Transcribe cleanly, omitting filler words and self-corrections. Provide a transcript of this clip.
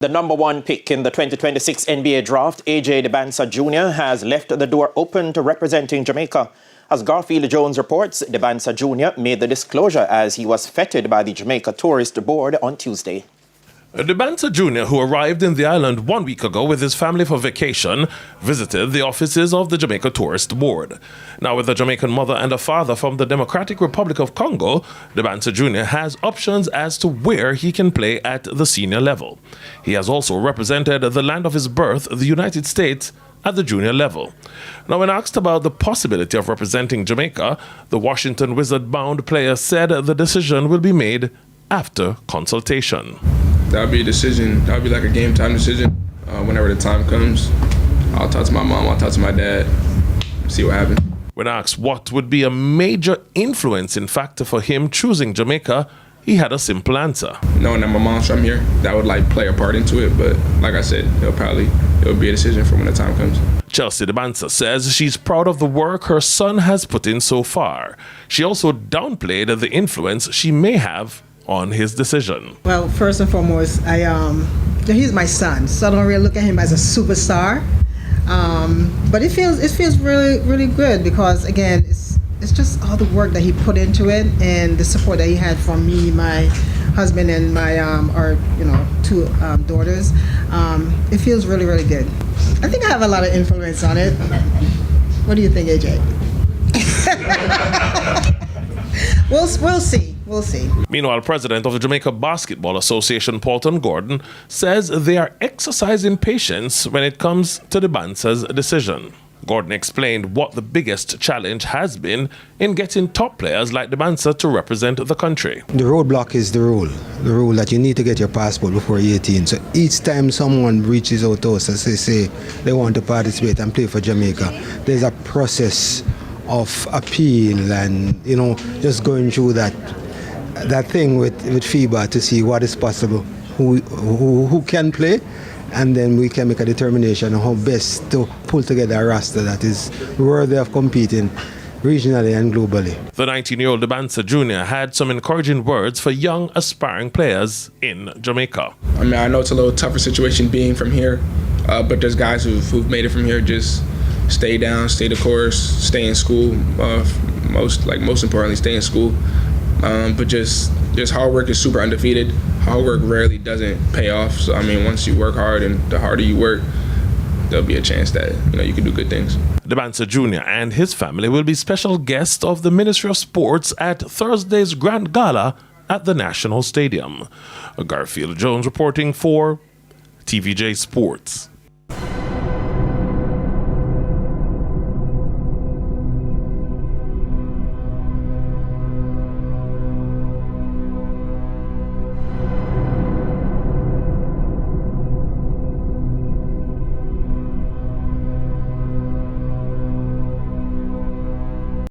The number one pick in the 2026 NBA draft, Dybantsa Jr, has left the door open to representing Jamaica. As Garfield Jones reports, Dybantsa Jr made the disclosure as he was feted by the Jamaica Tourist Board on Tuesday. Dybantsa Jr, who arrived in the island 1 week ago with his family for vacation, visited the offices of the Jamaica Tourist Board. Now, with a Jamaican mother and a father from the Democratic Republic of Congo, Dybantsa Jr has options as to where he can play at the senior level. He has also represented the land of his birth, the United States, at the junior level. Now, when asked about the possibility of representing Jamaica, the Washington Wizard-bound player said the decision will be made after consultation. That'll be a decision. That'll be like a game time decision. Whenever the time comes, I'll talk to my mom, I'll talk to my dad, see what happens. When asked what would be a major influencing factor for him choosing Jamaica, he had a simple answer. Knowing that my mom's from here, that would play a part into it. But like I said, it'll be a decision for when the time comes. Chelsea Dybansta says she's proud of the work her son has put in so far. She also downplayed the influence she may have on his decision. Well, first and foremost, he's my son, so I don't really look at him as a superstar. But it feels really good because, again, it's just all the work that he put into it and the support that he had from me, my husband, and my two daughters. It feels really good. I think I have a lot of influence on it. What do you think, AJ? We'll see. We'll see. Meanwhile, President of the Jamaica Basketball Association, Paulton Gordon, says they are exercising patience when it comes to Dybantsa's decision. Gordon explained what the biggest challenge has been in getting top players like Dybantsa to represent the country. The roadblock is the rule that you need to get your passport before you're 18. So each time someone reaches out to us and say they want to participate and play for Jamaica, there's a process of appeal and, just going through that thing with FIBA to see what is possible, who can play, and then we can make a determination on how best to pull together a roster that is worthy of competing regionally and globally. The 19-year-old Dybantsa Jr had some encouraging words for young aspiring players in Jamaica. I know it's a little tougher situation being from here, but there's guys who've made it from here. Just stay down, stay the course, stay in school. Most importantly, stay in school. But just hard work is super undefeated. Hard work rarely doesn't pay off. So once you work hard and the harder you work, there'll be a chance that you can do good things. Dybantsa Jr and his family will be special guests of the Ministry of Sports at Thursday's Grand Gala at the National Stadium. Garfield Jones reporting for TVJ Sports.